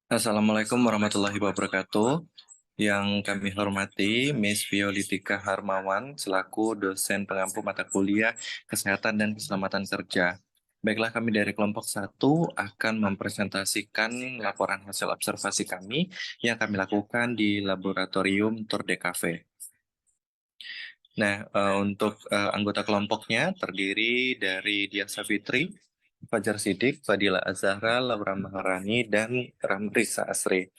Assalamualaikum warahmatullahi wabarakatuh. Yang kami hormati Miss Violitika Harmawan selaku dosen pengampu mata kuliah Kesehatan dan Keselamatan Kerja. Baiklah, kami dari kelompok 1 akan mempresentasikan laporan hasil observasi kami yang kami lakukan di laboratorium Tour de Cafe. Nah, untuk anggota kelompoknya terdiri dari Dian Savitri, Fajar Sidik, Fadila Azahra, Laura Maharani, dan Ramrisa Asri.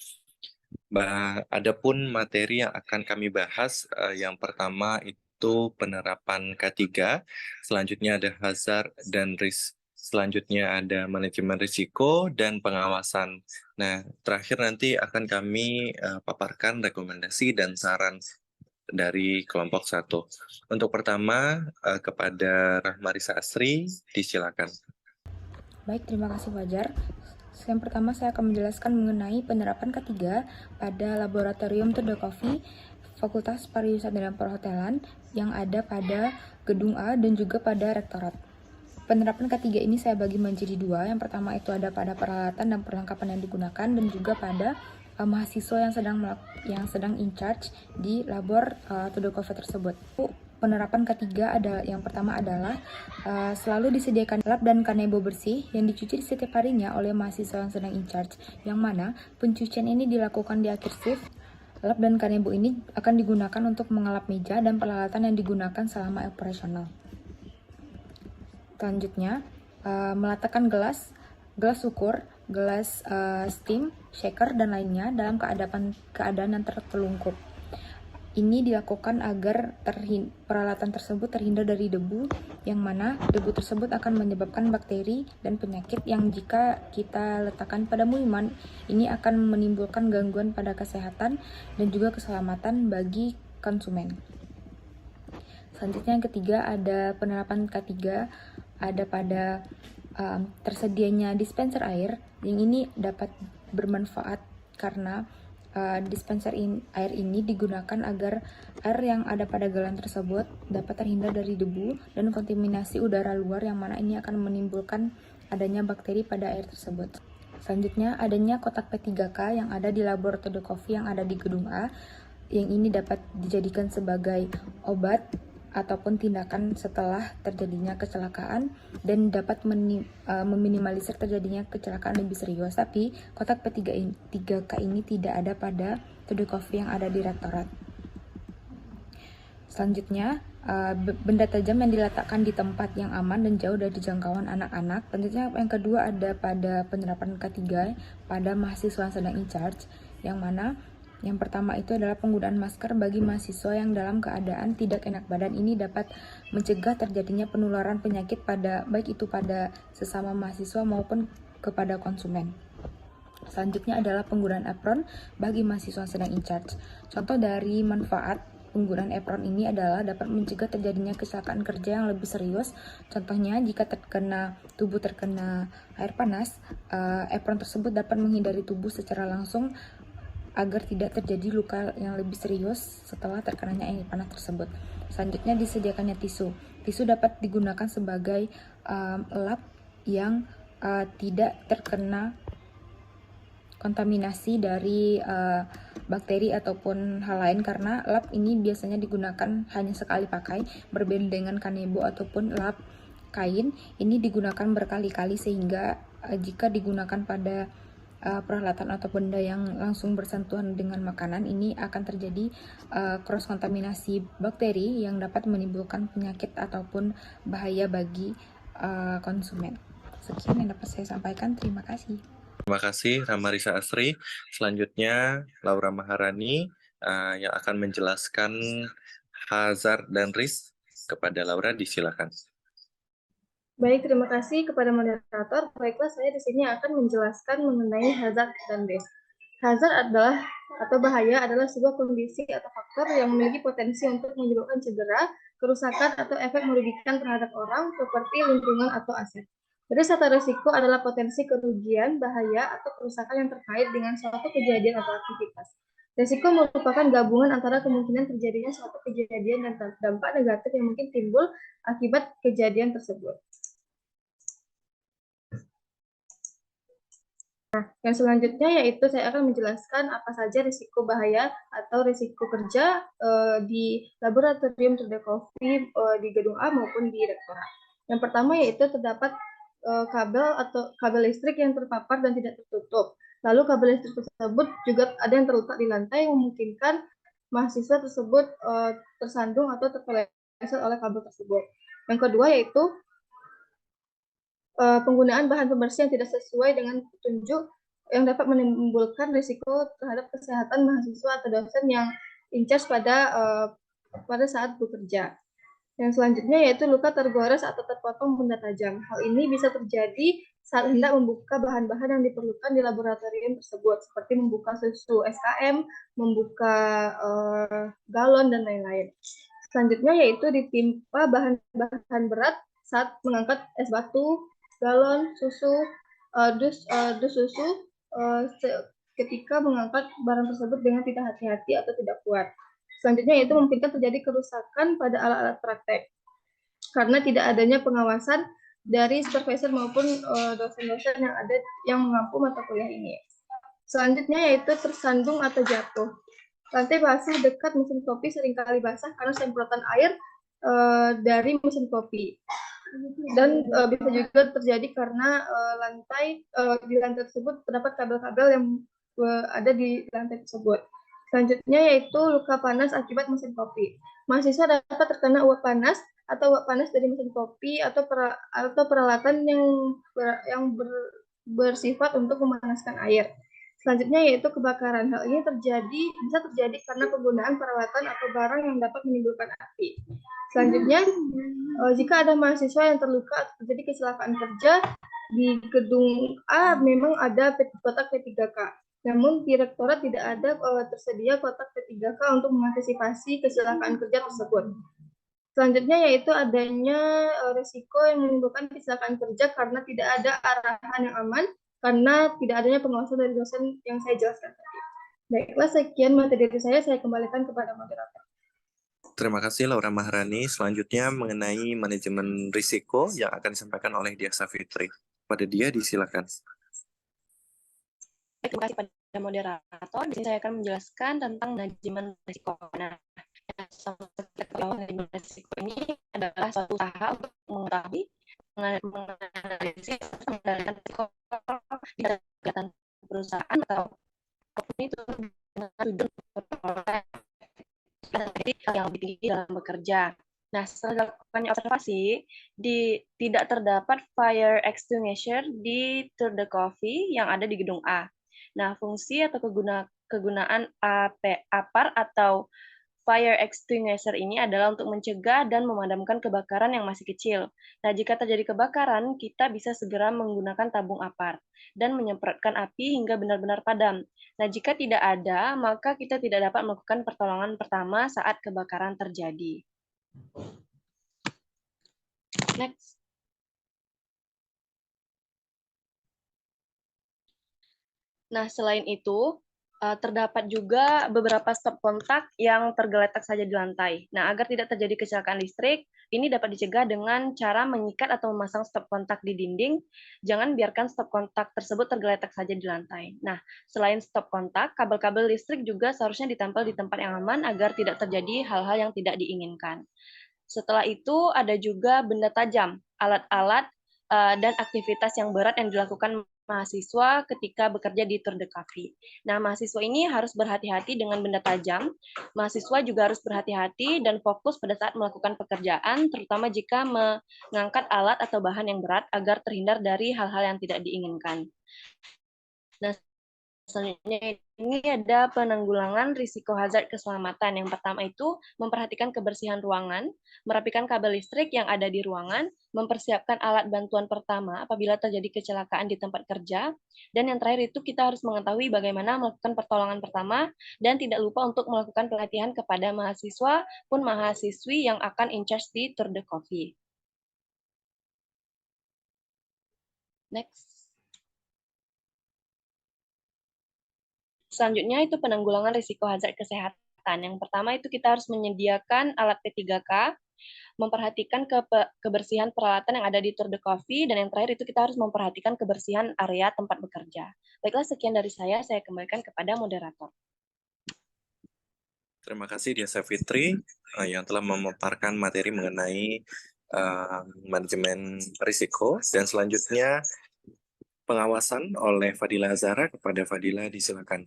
Adapun materi yang akan kami bahas, yang pertama itu penerapan K3, selanjutnya ada hazard dan risk, selanjutnya ada manajemen risiko dan pengawasan. Nah, terakhir nanti akan kami paparkan rekomendasi dan saran dari kelompok 1. Untuk pertama, kepada Rahmarisa Asri, disilakan. Baik, terima kasih Fajar. Yang pertama saya akan menjelaskan mengenai penerapan ketiga pada Laboratorium Tour de Coffee Fakultas Pariwisata dan Perhotelan yang ada pada Gedung A dan juga pada Rektorat. Penerapan ketiga ini saya bagi menjadi dua. Yang pertama itu ada pada peralatan dan perlengkapan yang digunakan dan juga pada mahasiswa yang sedang in charge di labor Tour de Coffee tersebut. Penerapan ketiga yang pertama adalah selalu disediakan lap dan kanebo bersih yang dicuci setiap harinya oleh mahasiswa yang sedang in charge, yang mana pencucian ini dilakukan di akhir shift. Lap dan kanebo ini akan digunakan untuk mengelap meja dan peralatan yang digunakan selama operasional. Selanjutnya, meletakkan gelas ukur, gelas steam, shaker, dan lainnya dalam keadaan yang tertelungkup. Ini dilakukan agar peralatan tersebut terhindar dari debu, yang mana debu tersebut akan menyebabkan bakteri dan penyakit yang jika kita letakkan pada minuman, ini akan menimbulkan gangguan pada kesehatan dan juga keselamatan bagi konsumen. Selanjutnya yang ketiga ada penerapan K3, ada pada tersedianya dispenser air, yang ini dapat bermanfaat karena dispenser air ini digunakan agar air yang ada pada galon tersebut dapat terhindar dari debu dan kontaminasi udara luar, yang mana ini akan menimbulkan adanya bakteri pada air tersebut. Selanjutnya adanya kotak P3K yang ada di laboratorium Coffee yang ada di Gedung A, yang ini dapat dijadikan sebagai obat ataupun tindakan setelah terjadinya kecelakaan dan dapat meminimalisir terjadinya kecelakaan lebih serius. Tapi kotak P3K ini tidak ada pada Tour de Coffee yang ada di rektorat. Selanjutnya, benda tajam yang diletakkan di tempat yang aman dan jauh dari jangkauan anak-anak. Selanjutnya yang kedua ada pada penerapan K3 pada mahasiswa yang sedang in charge, yang mana yang pertama itu adalah penggunaan masker bagi mahasiswa yang dalam keadaan tidak enak badan. Ini dapat mencegah terjadinya penularan penyakit baik itu pada sesama mahasiswa maupun kepada konsumen. Selanjutnya adalah penggunaan apron bagi mahasiswa yang sedang in charge. Contoh dari manfaat penggunaan apron ini adalah dapat mencegah terjadinya kecelakaan kerja yang lebih serius. Contohnya, jika tubuh terkena air panas, apron tersebut dapat menghindari tubuh secara langsung agar tidak terjadi luka yang lebih serius setelah terkenanya air panas tersebut. Selanjutnya disediakannya tisu. Tisu dapat digunakan sebagai lap yang tidak terkena kontaminasi dari bakteri ataupun hal lain, karena lap ini biasanya digunakan hanya sekali pakai, berbeda dengan kanebo ataupun lap kain. Ini digunakan berkali-kali sehingga jika digunakan pada peralatan atau benda yang langsung bersentuhan dengan makanan, ini akan terjadi cross kontaminasi bakteri yang dapat menimbulkan penyakit ataupun bahaya bagi konsumen. Sekian yang dapat saya sampaikan. Terima kasih. Terima kasih, Rahmarisa Asri. Selanjutnya, Laura Maharani yang akan menjelaskan hazard dan risk. Kepada Laura, disilakan. Baik, terima kasih kepada moderator. Baiklah, saya di sini akan menjelaskan mengenai hazard dan risk. Hazard atau bahaya adalah sebuah kondisi atau faktor yang memiliki potensi untuk menyebabkan cedera, kerusakan, atau efek merugikan terhadap orang, properti, lingkungan, atau aset. Risk atau risiko adalah potensi kerugian, bahaya, atau kerusakan yang terkait dengan suatu kejadian atau aktivitas. Risiko merupakan gabungan antara kemungkinan terjadinya suatu kejadian dan dampak negatif yang mungkin timbul akibat kejadian tersebut. Yang selanjutnya yaitu saya akan menjelaskan apa saja risiko bahaya atau risiko kerja di laboratorium Terdakwa di gedung A maupun di rektorat. Yang pertama yaitu terdapat kabel atau kabel listrik yang terpapar dan tidak tertutup. Lalu kabel listrik tersebut juga ada yang terletak di lantai yang memungkinkan mahasiswa tersebut tersandung atau terpeleset oleh kabel tersebut. Yang kedua yaitu penggunaan bahan pembersih yang tidak sesuai dengan petunjuk yang dapat menimbulkan risiko terhadap kesehatan mahasiswa atau dosen yang in charge pada saat bekerja. Yang selanjutnya yaitu luka tergores atau terpotong benda tajam. Hal ini bisa terjadi saat hendak membuka bahan-bahan yang diperlukan di laboratorium tersebut, seperti membuka susu SKM, membuka galon, dan lain-lain. Selanjutnya yaitu ditimpa bahan-bahan berat saat mengangkat es batu, galon, susu, dus susu, ketika mengangkat barang tersebut dengan tidak hati-hati atau tidak kuat. Selanjutnya yaitu memungkinkan terjadi kerusakan pada alat-alat praktek karena tidak adanya pengawasan dari supervisor maupun dosen-dosen yang ada yang mengampu mata kuliah ini. Selanjutnya yaitu tersandung atau jatuh. Lantai basah dekat mesin kopi seringkali basah karena semprotan air dari mesin kopi. Dan bisa juga terjadi karena di lantai tersebut terdapat kabel-kabel yang ada di lantai tersebut. Selanjutnya yaitu luka panas akibat mesin kopi. Mahasiswa dapat terkena uap panas atau uap panas dari mesin kopi atau peralatan yang bersifat untuk memanaskan air. Selanjutnya yaitu kebakaran. Hal ini bisa terjadi karena penggunaan peralatan atau barang yang dapat menimbulkan api. Selanjutnya, jika ada mahasiswa yang terluka atau terjadi kecelakaan kerja di gedung A, memang ada kotak P3K. Namun di rektorat tidak ada tersedia kotak P3K untuk mengantisipasi kecelakaan kerja tersebut. Selanjutnya yaitu adanya risiko yang menimbulkan kecelakaan kerja karena tidak ada arahan yang aman, karena tidak adanya pengawasan dari dosen yang saya jelaskan tadi. Baiklah, sekian materi dari saya kembalikan kepada moderator. Terima kasih Laura Maharani. Selanjutnya mengenai manajemen risiko yang akan disampaikan oleh Dia Safitri. Pada Dia disilakan. Terima kasih pada moderator. Di sini saya akan menjelaskan tentang manajemen risiko. Nah, manajemen risiko ini adalah suatu usaha untuk mengetahui, menganalisis, mengendalikan risiko di kegiatan perusahaan atau apapun itu dengan tujuan memperoleh yang lebih tinggi dalam bekerja. Nah, setelah dilakukannya observasi, tidak terdapat fire extinguisher di Third Coffee yang ada di gedung A. Nah, fungsi atau kegunaan APAR atau fire extinguisher ini adalah untuk mencegah dan memadamkan kebakaran yang masih kecil. Nah, jika terjadi kebakaran, kita bisa segera menggunakan tabung APAR dan menyemprotkan api hingga benar-benar padam. Nah, jika tidak ada, maka kita tidak dapat melakukan pertolongan pertama saat kebakaran terjadi. Next. Nah, selain itu, terdapat juga beberapa stop kontak yang tergeletak saja di lantai. Nah, agar tidak terjadi kecelakaan listrik, ini dapat dicegah dengan cara mengikat atau memasang stop kontak di dinding. Jangan biarkan stop kontak tersebut tergeletak saja di lantai. Nah, selain stop kontak, kabel-kabel listrik juga seharusnya ditempel di tempat yang aman agar tidak terjadi hal-hal yang tidak diinginkan. Setelah itu ada juga benda tajam, alat-alat dan aktivitas yang berat yang dilakukan mahasiswa ketika bekerja di Tour de Cafe. Nah, mahasiswa ini harus berhati-hati dengan benda tajam. Mahasiswa juga harus berhati-hati dan fokus pada saat melakukan pekerjaan, terutama jika mengangkat alat atau bahan yang berat agar terhindar dari hal-hal yang tidak diinginkan. Nah, selanjutnya ini ada penanggulangan risiko hazard keselamatan. Yang pertama itu memperhatikan kebersihan ruangan, merapikan kabel listrik yang ada di ruangan, mempersiapkan alat bantuan pertama apabila terjadi kecelakaan di tempat kerja, dan yang terakhir itu kita harus mengetahui bagaimana melakukan pertolongan pertama, dan tidak lupa untuk melakukan pelatihan kepada mahasiswa pun mahasiswi yang akan in charge di Tour de Coffee. Next. Selanjutnya itu penanggulangan risiko hazard kesehatan. Yang pertama itu kita harus menyediakan alat P3K Memperhatikan kebersihan peralatan yang ada di Tour de Coffee, dan yang terakhir itu kita harus memperhatikan kebersihan area tempat bekerja. Baiklah, sekian dari saya kembalikan kepada moderator. Terima kasih Diasa Fitri yang telah memaparkan materi mengenai manajemen risiko. Dan selanjutnya pengawasan oleh Fadila Azhara. Kepada Fadila, disilakan.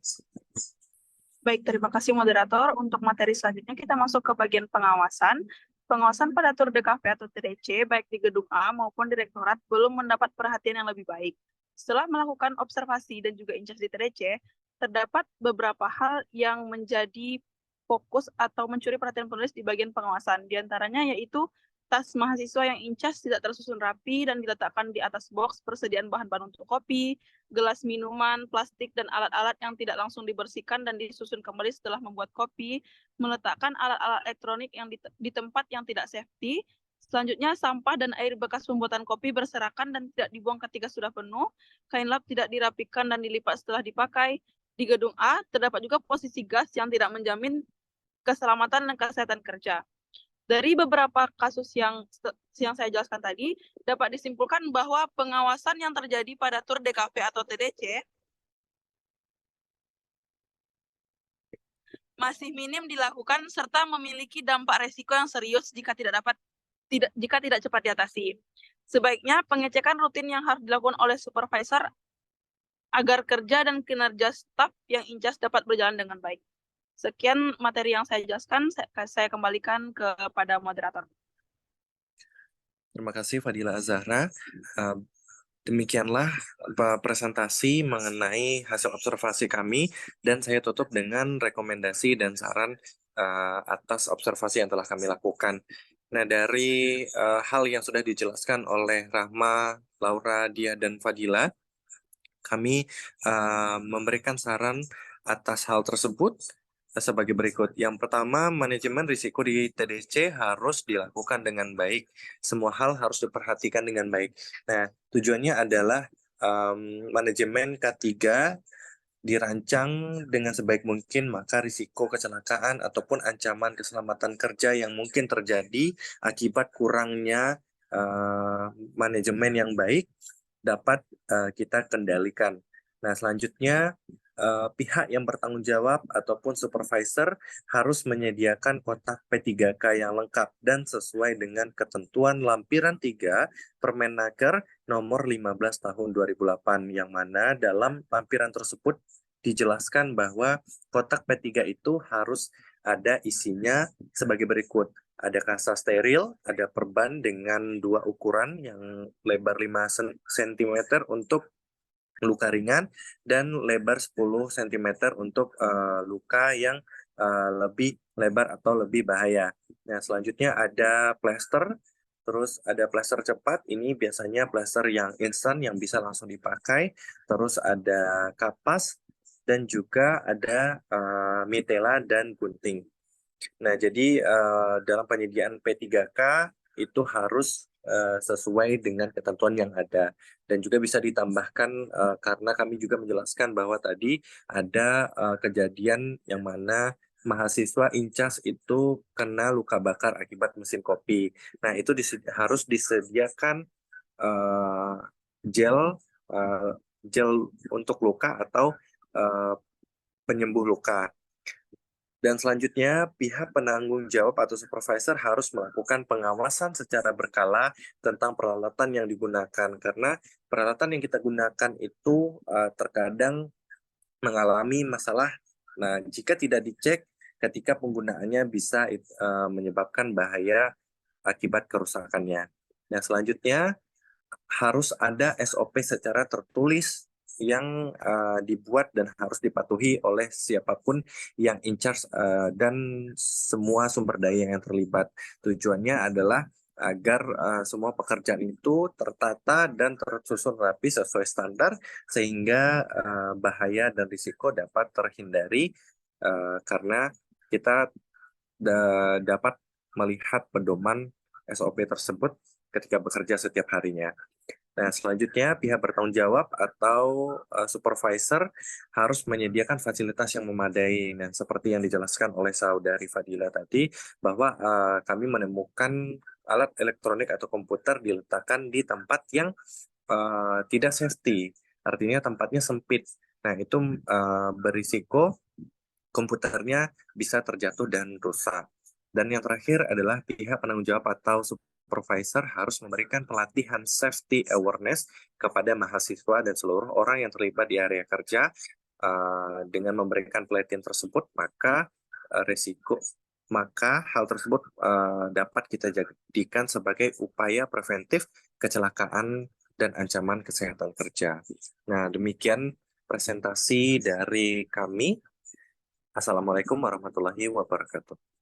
Baik, terima kasih moderator. Untuk materi selanjutnya kita masuk ke bagian pengawasan. Pengawasan pada Tour de Cafe atau TDC, baik di gedung A maupun direktorat, belum mendapat perhatian yang lebih baik. Setelah melakukan observasi dan juga incas di TDC, terdapat beberapa hal yang menjadi fokus atau mencuri perhatian penulis di bagian pengawasan. Di antaranya yaitu tas mahasiswa yang incas tidak tersusun rapi dan diletakkan di atas box persediaan bahan-bahan untuk kopi, gelas minuman, plastik, dan alat-alat yang tidak langsung dibersihkan dan disusun kembali setelah membuat kopi, meletakkan alat-alat elektronik yang di tempat yang tidak safety. Selanjutnya, sampah dan air bekas pembuatan kopi berserakan dan tidak dibuang ketika sudah penuh, kain lap tidak dirapikan dan dilipat setelah dipakai. Di gedung A, terdapat juga posisi gas yang tidak menjamin keselamatan dan kesehatan kerja. Dari beberapa kasus yang saya jelaskan tadi, dapat disimpulkan bahwa pengawasan yang terjadi pada Tour de Cafe atau TDC masih minim dilakukan serta memiliki dampak resiko yang serius jika tidak cepat diatasi. Sebaiknya pengecekan rutin yang harus dilakukan oleh supervisor agar kerja dan kinerja staf yang incas dapat berjalan dengan baik. Sekian materi yang saya jelaskan, saya kembalikan kepada moderator. Terima kasih Fadila Azhara. Demikianlah presentasi mengenai hasil observasi kami, dan saya tutup dengan rekomendasi dan saran atas observasi yang telah kami lakukan. Nah, dari hal yang sudah dijelaskan oleh Rahma, Laura, Dia, dan Fadila, kami memberikan saran atas hal tersebut sebagai berikut. Yang pertama, manajemen risiko di TDC harus dilakukan dengan baik. Semua hal harus diperhatikan dengan baik. Nah, tujuannya adalah manajemen K3 dirancang dengan sebaik mungkin, maka risiko kecelakaan ataupun ancaman keselamatan kerja yang mungkin terjadi akibat kurangnya manajemen yang baik dapat kita kendalikan. Nah, selanjutnya pihak yang bertanggung jawab ataupun supervisor harus menyediakan kotak P3K yang lengkap dan sesuai dengan ketentuan lampiran 3 Permenaker nomor 15 tahun 2008, yang mana dalam lampiran tersebut dijelaskan bahwa kotak P3 itu harus ada isinya sebagai berikut. Ada kasa steril, ada perban dengan 2 ukuran yang lebar 5 cm untuk luka ringan dan lebar 10 cm untuk luka yang lebih lebar atau lebih bahaya. Nah, selanjutnya ada plester, terus ada plester cepat, ini biasanya plester yang instan yang bisa langsung dipakai, terus ada kapas, dan juga ada mitela dan gunting. Nah, jadi dalam penyediaan P3K itu harus sesuai dengan ketentuan yang ada. Dan juga bisa ditambahkan karena kami juga menjelaskan bahwa tadi ada kejadian yang mana mahasiswa incas itu kena luka bakar akibat mesin kopi. Nah, itu harus disediakan gel untuk luka atau penyembuh luka. Dan selanjutnya, pihak penanggung jawab atau supervisor harus melakukan pengawasan secara berkala tentang peralatan yang digunakan. Karena peralatan yang kita gunakan itu terkadang mengalami masalah. Nah, jika tidak dicek ketika penggunaannya bisa menyebabkan bahaya akibat kerusakannya. Nah, selanjutnya harus ada SOP secara tertulis yang dibuat dan harus dipatuhi oleh siapapun yang in charge dan semua sumber daya yang terlibat. Tujuannya adalah agar semua pekerjaan itu tertata dan tersusun rapi sesuai standar sehingga bahaya dan risiko dapat terhindari karena kita dapat melihat pedoman SOP tersebut ketika bekerja setiap harinya. Nah, selanjutnya pihak bertanggung jawab atau supervisor harus menyediakan fasilitas yang memadai. Nah, seperti yang dijelaskan oleh saudari Fadila tadi, bahwa kami menemukan alat elektronik atau komputer diletakkan di tempat yang tidak safety, artinya tempatnya sempit. Nah, itu berisiko komputernya bisa terjatuh dan rusak. Dan yang terakhir adalah pihak penanggung jawab atau supervisor harus memberikan pelatihan safety awareness kepada mahasiswa dan seluruh orang yang terlibat di area kerja. Dengan memberikan pelatihan tersebut, maka hal tersebut dapat kita jadikan sebagai upaya preventif kecelakaan dan ancaman kesehatan kerja. Nah, demikian presentasi dari kami. Assalamualaikum warahmatullahi wabarakatuh.